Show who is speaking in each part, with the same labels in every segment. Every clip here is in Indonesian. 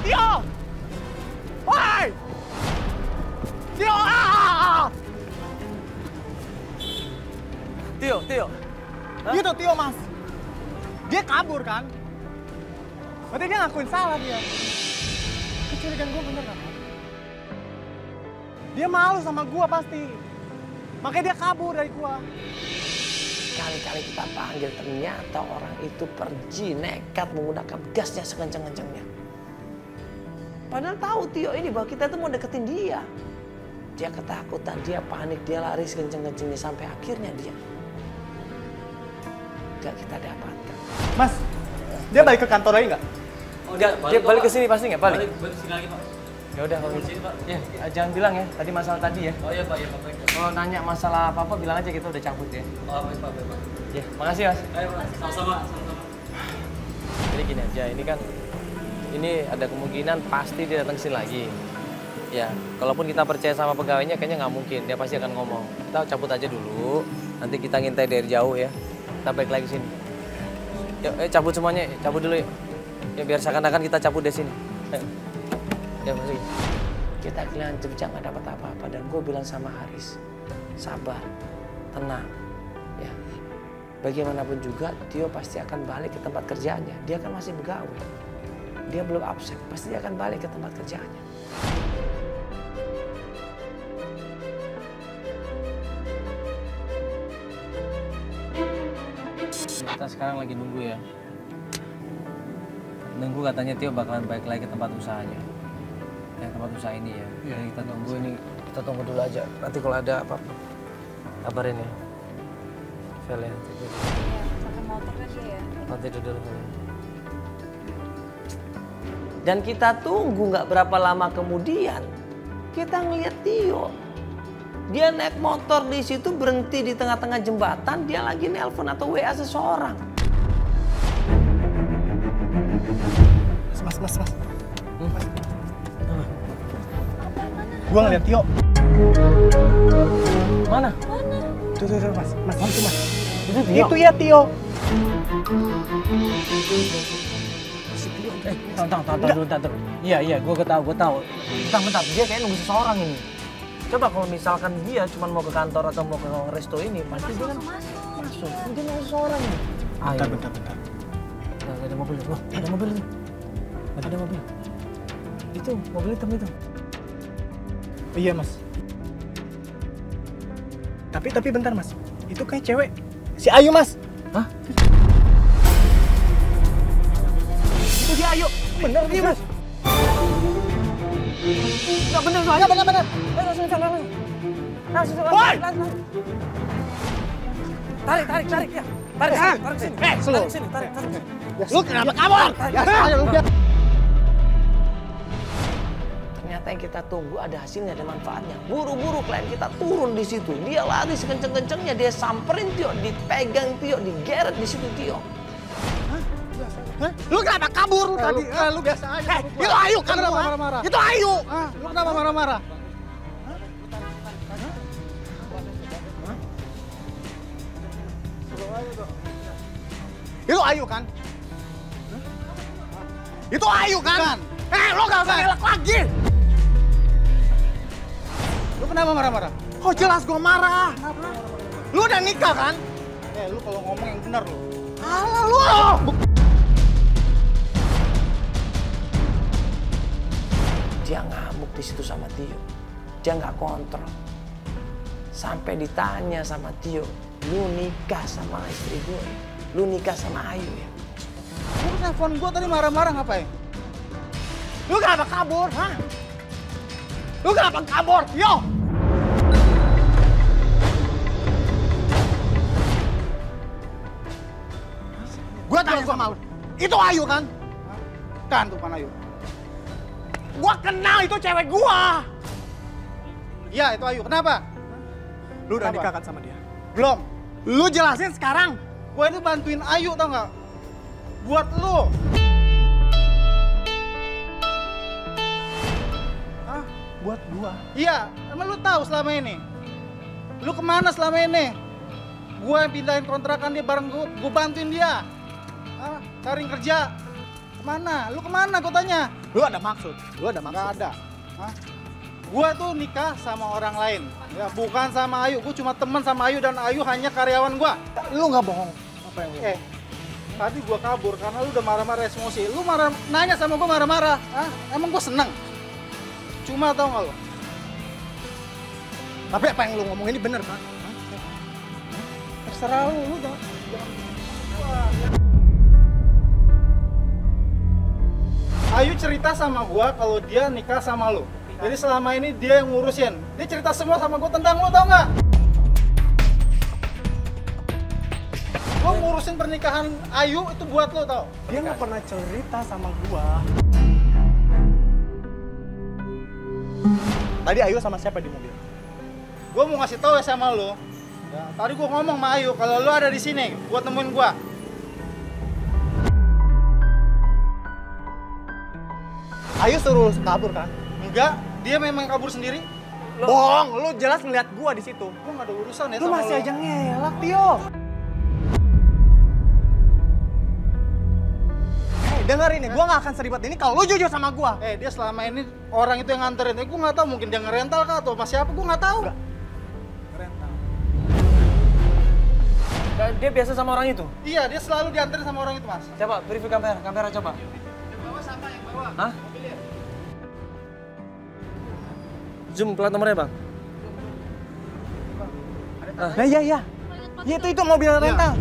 Speaker 1: Tio! Woi! Tio!
Speaker 2: Tio.
Speaker 1: Gitu Tio, Mas. Dia kabur kan? Berarti dia ngakuin salah dia. Kecurigaan gue bener kan? Dia malu sama gue pasti. Makanya dia kabur dari gue.
Speaker 2: Kali-kali kita panggil, ternyata orang itu pergi nekat menggunakan gasnya sekencang-kencangnya. Padahal tahu Tio ini bahwa kita tuh mau deketin dia. Dia ketakutan, dia panik, dia lari sekencang-kencangnya sampai akhirnya dia gak kita dapatkan.
Speaker 1: Mas, dia balik ke kantor lagi nggak?
Speaker 3: Oh,
Speaker 2: Dia balik ke sini pasti nggak balik?
Speaker 3: Balik sini lagi, Pak.
Speaker 2: Ya udah kalau gitu.
Speaker 3: Sini, Pak.
Speaker 2: Ya, jangan bilang ya. Tadi masalah tadi ya.
Speaker 3: Oh iya, Pak. Iya, Pak.
Speaker 2: Kalau nanya masalah apa-apa bilang aja kita udah cabut ya.
Speaker 3: Oh, baik, Pak. Baik, Pak.
Speaker 2: Ya, makasih Mas.
Speaker 3: Ayo, Pak. Sama-sama.
Speaker 2: Jadi gini aja, ini ada kemungkinan pasti dia datang sini lagi. Ya, kalaupun kita percaya sama pegawainya kayaknya nggak mungkin, dia pasti akan ngomong. Kita cabut aja dulu, nanti kita ngintai dari jauh ya. Kita balik lagi sini. Yuk, cabut semuanya, cabut dulu yuk. Ya biar seakan-akan kita cabut dari sini. Ya, masih. Kita kehilangan jejak nggak dapat apa-apa dan gue bilang sama Haris, sabar, tenang, ya. Bagaimanapun juga Tio pasti akan balik ke tempat kerjaannya. Dia kan masih pegawai. Dia belum absen, pasti dia akan balik ke tempat kerjaannya. Kita sekarang lagi nunggu ya. Nunggu katanya Tio bakalan balik lagi ke tempat usahanya. Tempat usaha ini ya. Jadi kita tunggu ini, kita tunggu dulu aja. Nanti kalau ada apa-apa, kabarin ya. Vel ya.
Speaker 4: Pakai motor kan dia ya?
Speaker 2: Nanti duduk dulu. Dan kita tunggu nggak berapa lama kemudian, kita ngeliat Tio. Dia naik motor di situ berhenti di tengah-tengah jembatan, dia lagi nelpon atau WA seseorang.
Speaker 1: Mas. Gua ngeliat Tio.
Speaker 2: Mana?
Speaker 1: Tuh, Mas. Itu, Mas.
Speaker 2: Itu Tio.
Speaker 1: Itu ya Tio.
Speaker 2: Bentar. Iya, gue tahu. Bentar, dia kayak nunggu seseorang ini. Coba kalau misalkan dia cuma mau ke kantor atau mau ke resto ini, pasti dia kan masuk. Dia nunggu seseorang ini.
Speaker 1: Bentar.
Speaker 2: Ada mobil, loh, ada mobil ini. Ada mobil. Itu, mobil hitam itu.
Speaker 1: Iya, Mas. Tapi bentar, Mas. Itu kayak cewek. Si Ayu, Mas.
Speaker 2: Hah?
Speaker 1: Itu dia Ayu. Bener,
Speaker 2: Iya, Mas. Enggak bener, Mas.
Speaker 1: Iya, bener.
Speaker 2: Langsung.
Speaker 1: Woi!
Speaker 2: Tarik ya. Tarik sini.
Speaker 1: Slow.
Speaker 2: Tarik.
Speaker 1: Lu kenapa kabur?
Speaker 2: Ternyata yang kita tunggu ada hasilnya, ada manfaatnya. Buru-buru klien kita turun di situ. Dia lari sekenceng-kencengnya, dia samperin Tio, dipegang Tio, digeret di situ Tio.
Speaker 1: Hah? Lu kenapa kabur lu tadi? Lu biasa aja. Itu Ayu kan? Kenapa marah-marah? Itu Ayu. Lu kenapa marah-marah? Itu Ayu kan? Itu Ayu kan? Lu gak usah ngelak lagi! Lu kenapa marah-marah? Oh jelas gua marah! Lu udah nikah kan? Lu kalau ngomong yang bener lu. Alah lu!
Speaker 2: Dia ngamuk di situ sama Tio. Dia nggak kontrol. Sampai ditanya sama Tio, lu nikah sama istri gue? Lu nikah sama Ayu ya?
Speaker 1: Lu telepon gue tadi marah-marah ngapain? Lu kenapa kabur, hah? Lu kenapa kabur? Yo! Gue tanya sama lu, itu Ayu kan? Kan tuh Ayu. Gue kenal itu cewek gua. Iya itu Ayu, kenapa? Lu udah nikah kan sama dia? Belum. Lu jelasin sekarang. Gue itu bantuin Ayu tau nggak? Buat lu. Hah? Buat gua? Iya, emang lu tahu selama ini? Lu kemana selama ini? Gua yang pindahin kontrakan dia bareng gua bantuin dia. Hah? Cari kerja. Kemana? Lu kemana gue tanya? Lu ada maksud? Lu ada maksud? Gak ada. Hah? Gua tuh nikah sama orang lain. Ya, bukan sama Ayu. Gua cuma teman sama Ayu dan Ayu hanya karyawan gua. Lu nggak bohong. Apa yang lu? Tadi gua kabur karena lu udah marah-marah emosi. Lu marah nanya sama gua marah-marah. Hah? Emang gua seneng? Cuma tau nggak lu? Tapi apa yang lu ngomong ini bener kan? Terserah lu jangan. Ayu cerita sama gua kalau dia nikah sama lu. Jadi selama ini dia yang ngurusin. Dia cerita semua sama gua tentang lu, tau nggak? Gua ngurusin pernikahan Ayu itu buat lu, tau?
Speaker 5: Dia nggak pernah cerita sama gua. Tadi Ayu sama siapa di mobil?
Speaker 1: Gua mau ngasih tahu ya sama lu. Ya, tadi gua ngomong sama Ayu kalau lu ada di sini buat nemuin gua.
Speaker 5: Ayu suruh kabur kan?
Speaker 1: Enggak, dia memang kabur sendiri.
Speaker 5: Bohong, lu jelas ngeliat gua di situ.
Speaker 1: Gua nggak ada urusan ya
Speaker 5: Lu
Speaker 1: sama
Speaker 5: masih
Speaker 1: lu.
Speaker 5: aja ngelak, Tio. Dengar ini, gua nggak akan seribet ini kalau lu jujur sama gua.
Speaker 1: Dia selama ini orang itu yang nganterin. Gua nggak tahu, mungkin dia ngerental kah atau sama siapa, gua nggak tahu.
Speaker 5: Rental.
Speaker 2: Dia biasa sama orang itu?
Speaker 1: Iya, dia selalu dianterin sama orang itu, Mas.
Speaker 2: Coba review kamera coba.
Speaker 1: Yang bawah sama, yang bawah.
Speaker 2: Hah? Zoom plat nomornya, Bang.
Speaker 5: Nah, iya. Iya itu mobil rental.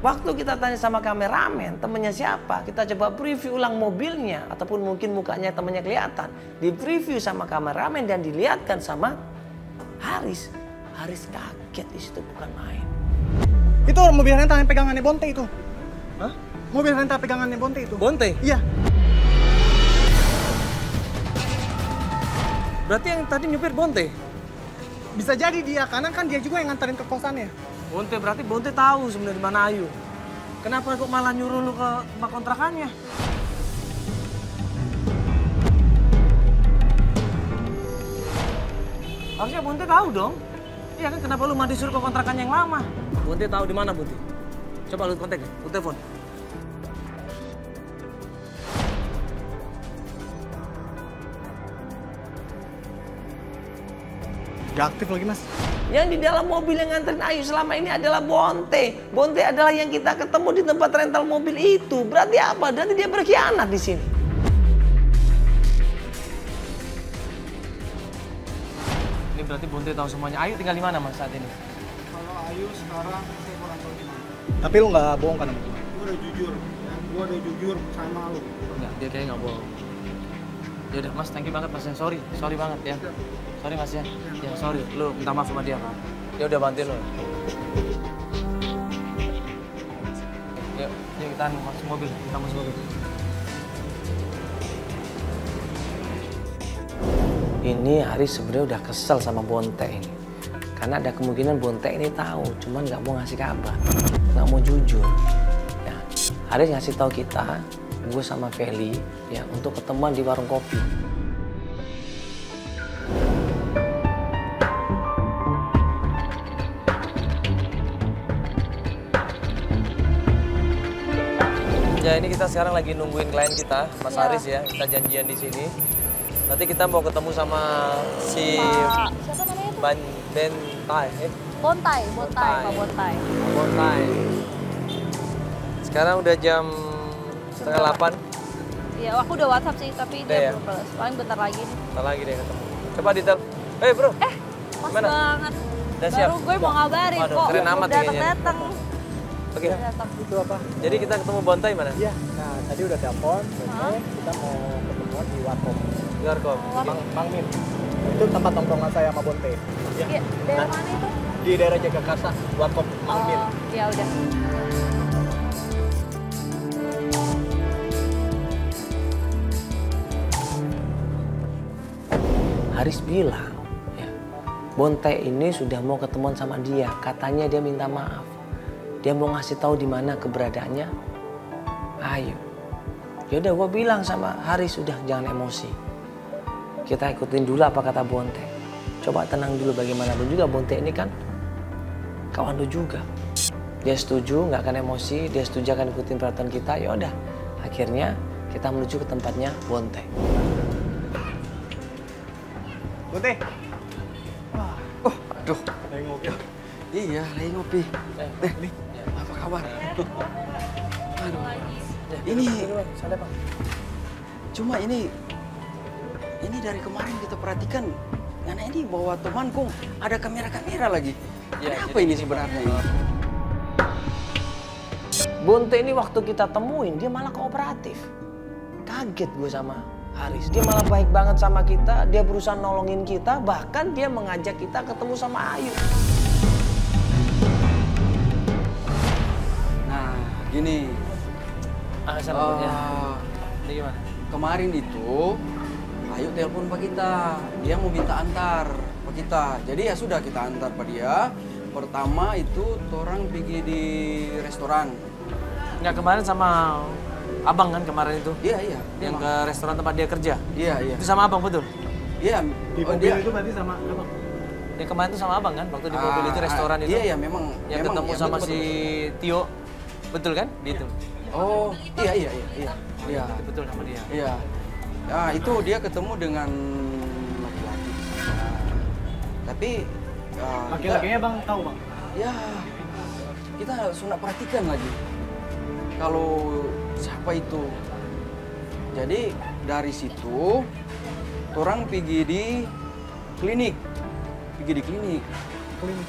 Speaker 2: Waktu kita tanya sama kameramen, temennya siapa, kita coba preview ulang mobilnya, ataupun mungkin mukanya temennya kelihatan. Di preview sama kameramen dan dilihatkan sama Haris. Haris kaget di situ, bukan main.
Speaker 5: Itu mobil rental yang pegangannya Bonte itu. Hah? Mobil rental pegangannya Bonte itu.
Speaker 2: Bonte?
Speaker 5: Iya.
Speaker 2: Berarti yang tadi nyupir Bonte?
Speaker 5: Bisa jadi dia, karena kan dia juga yang nganterin ke kosannya.
Speaker 2: Bonte, berarti Bonte tahu sebenarnya di mana Ayu. Kenapa kok malah nyuruh lu ke rumah kontrakannya? Harusnya Bonte tahu dong. Iya kan, kenapa lu mah disuruh ke kontrakan yang lama? Bonte tahu di mana, Bonte? Coba lu kontak, lu telepon.
Speaker 5: Gak aktif lagi, Mas.
Speaker 2: Yang di dalam mobil yang nganterin Ayu selama ini adalah Bonte. Bonte adalah yang kita ketemu di tempat rental mobil itu. Berarti apa? Berarti dia berkhianat di sini. Ini berarti Bonte tahu semuanya. Ayu tinggal di mana, Mas, saat ini?
Speaker 1: Kalau Ayu sekarang saya kurang tahu gimana.
Speaker 5: Tapi lu nggak bohong kan sama gua?
Speaker 1: Gua udah jujur, ya. Gua udah jujur sama lu.
Speaker 2: Enggak, dia kayaknya nggak bohong. Ya udah, Mas, thank you banget, Mas. Sorry banget ya. Sorry, Mas ya. Ya, sorry. Lu minta maaf sama dia, Pak. Dia udah bantuin lu. Yuk, kita masuk mobil. Kita masuk mobil. Ini Haris sebenarnya udah kesel sama Bonte ini. Karena ada kemungkinan Bonte ini tahu, cuman nggak mau ngasih kabar. Nggak mau jujur. Ya, Haris ngasih tahu kita, gue sama Feli, ya, untuk ketemuan di warung kopi. Ya, ini kita sekarang lagi nungguin klien kita, Mas Haris ya. Kita janjian di sini. Nanti kita mau ketemu sama si
Speaker 4: Pak, siapa namanya tuh?
Speaker 2: Bentai.
Speaker 4: Bontai, Pak Bontai.
Speaker 2: Bontai. Sekarang udah jam 7:30.
Speaker 4: Iya, aku udah WhatsApp sih, tapi
Speaker 2: Udah
Speaker 4: dia
Speaker 2: ya?
Speaker 4: belum balas. Paling bentar lagi nih.
Speaker 2: Bentar lagi deh ketemu. Coba detail. Bro.
Speaker 4: Pas
Speaker 2: Gimana?
Speaker 4: banget.
Speaker 2: Udah siap?
Speaker 4: Baru gue mau ngabarin
Speaker 2: Waduh,
Speaker 4: kok.
Speaker 2: keren amat kayaknya.
Speaker 4: Datang.
Speaker 2: Oke.
Speaker 4: Datang.
Speaker 5: Itu apa?
Speaker 2: Jadi kita ketemu Bontai mana?
Speaker 5: Iya. Nah, tadi udah telepon, kita mau ketemuan di Warkop.
Speaker 2: Warkop.
Speaker 5: Mang Min. Itu tempat tongkrongan saya sama Bonte.
Speaker 4: Iya, daerah mana itu?
Speaker 5: Di daerah Jagakarsa, Warkop Mang Min.
Speaker 4: Oh, ya udah.
Speaker 2: Haris bilang, ya, Bonte ini sudah mau ketemuan sama dia. Katanya dia minta maaf. Dia mau ngasih tahu di mana keberadaannya Ayu. Ya udah, gue bilang sama Haris, sudah jangan emosi. Kita ikutin dulu apa kata Bonte. Coba tenang dulu, bagaimanapun juga Bonte ini kan kawan lu juga. Dia setuju, nggak akan emosi, dia setuju akan ikutin peraturan kita. Ya udah, akhirnya kita menuju ke tempatnya Bonte.
Speaker 5: Bonte.
Speaker 6: Oh, aduh.
Speaker 5: Lagi ngopi.
Speaker 6: Iya, lagi ngopi.
Speaker 5: Nih.
Speaker 6: Apa kabar? Aduh.
Speaker 2: Ya,
Speaker 6: Ini
Speaker 2: sadar Bang.
Speaker 6: cuma ini dari kemarin kita perhatikan, karena ini bawa temanku ada kamera-kamera lagi.
Speaker 2: Ya,
Speaker 6: Ada apa ini sebenarnya ini?
Speaker 2: Bonte ini waktu kita temuin, dia malah kooperatif. Kaget gue sama Haris. Dia malah baik banget sama kita, dia berusaha nolongin kita, bahkan dia mengajak kita ketemu sama Ayu.
Speaker 6: Nah, gini.
Speaker 2: Ini gimana?
Speaker 6: Kemarin itu Ayu telepon Pak kita, dia mau minta antar Pak kita. Jadi ya sudah kita antar Pak dia. Pertama itu orang pergi di restoran.
Speaker 2: Nggak, kemarin sama abang kan kemarin itu?
Speaker 6: Iya, iya.
Speaker 2: Yang ke restoran tempat dia kerja?
Speaker 6: Iya, iya.
Speaker 2: Itu sama abang betul?
Speaker 6: Iya.
Speaker 5: Di mobil itu berarti sama abang?
Speaker 2: Dia kemarin itu sama abang kan? Waktu di mobil itu restoran itu?
Speaker 6: Iya, iya memang.
Speaker 2: Yang ketemu
Speaker 6: iya,
Speaker 2: sama
Speaker 6: betul,
Speaker 2: si
Speaker 6: betul.
Speaker 2: Tio? Betul kan? Di itu?
Speaker 6: Oh, iya, iya, iya. Iya. Iya.
Speaker 2: Itu betul sama dia?
Speaker 6: Iya. Nah, itu dia ketemu dengan laki-laki. Tapi
Speaker 5: Laki-lakinya bang tahu bang?
Speaker 6: ya, kita sudah perhatikan lagi. Kalau siapa itu. Jadi dari situ orang pergi di klinik. Pergi di klinik.
Speaker 5: Klinik.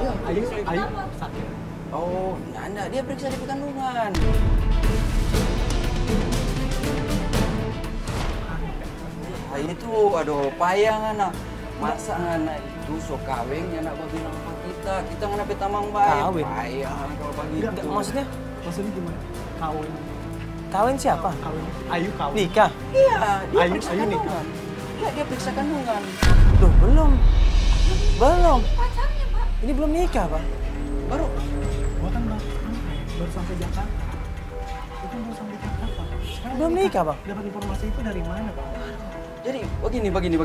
Speaker 6: Iya,
Speaker 5: Ayu sakit.
Speaker 6: Oh, enggak, dia periksa di kandungan. Nah, itu aduh payah anak. Masa anak itu so kawin anak bilang sama kita. Kita nggak dapat tamang baik.
Speaker 2: Kawin?
Speaker 6: Payah kalau begitu.
Speaker 2: Enggak, maksudnya?
Speaker 5: Maksudnya gimana? Kawin.
Speaker 2: Kawin siapa?
Speaker 5: Kawin. Ayu kawin.
Speaker 2: Nikah?
Speaker 6: Iya, dia
Speaker 5: Ayu-
Speaker 6: periksa
Speaker 5: Ayu nikah.
Speaker 6: kandungan. Iya, dia periksa kandungan.
Speaker 2: Loh, belum. Belum. Ini belum nikah, Pak.
Speaker 6: Baru
Speaker 5: Gua kan baru sampai Jakarta. Gua kan baru sampai Jakarta. Sekarang
Speaker 2: Belum nikah, Bang?
Speaker 5: Dapat informasi itu dari mana bang?
Speaker 6: jadi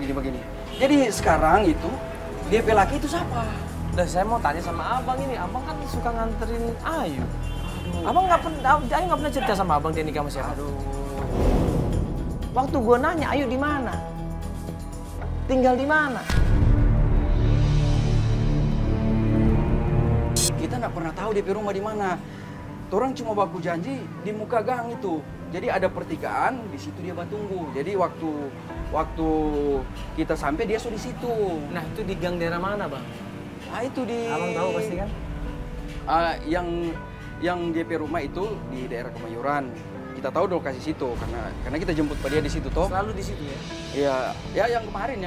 Speaker 6: begini. Jadi sekarang itu DP laki itu siapa?
Speaker 2: Udah, saya mau tanya sama abang ini. Abang kan suka nganterin Ayu. Abang nggak pernah, Ayu nggak pernah cerita sama abang dia nikah sama siapa?
Speaker 6: Aduh.
Speaker 2: Waktu gua nanya, Ayu di mana? Tinggal di mana?
Speaker 6: Kita nggak pernah tahu DP rumah di mana. Orang cuma baku janji di muka gang itu. Jadi ada pertigaan, di situ dia batunggu. Jadi waktu kita sampai dia sudah di situ.
Speaker 2: Nah, itu di gang daerah mana, Bang?
Speaker 6: Ah itu di.
Speaker 2: Abang tahu pasti kan?
Speaker 6: Yang DP rumah itu di daerah Kemayoran. Kita tahu lokasi situ karena kita jemput dia di situ toh.
Speaker 2: Selalu di situ ya?
Speaker 6: Iya, ya yang kemarin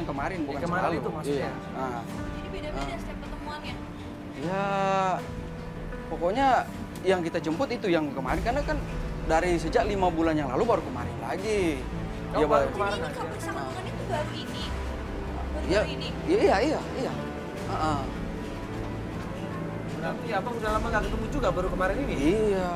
Speaker 6: bukan
Speaker 2: kemarin
Speaker 6: selalu.
Speaker 2: itu maksudnya?
Speaker 6: Iya. Nah,
Speaker 4: Jadi beda-beda setiap pertemuannya.
Speaker 6: ya pokoknya yang kita jemput itu yang kemarin karena kan dari sejak 5 bulan yang lalu baru kemarin lagi.
Speaker 2: Oh, baru
Speaker 6: Bang.
Speaker 2: kemarin
Speaker 4: Ini
Speaker 2: aja.
Speaker 4: kau periksa kandungan itu baru ini.
Speaker 6: Iya,
Speaker 4: Baru ini.
Speaker 6: iya.
Speaker 2: Berarti abang udah lama nggak ketemu juga, baru kemarin ini?
Speaker 6: Iya.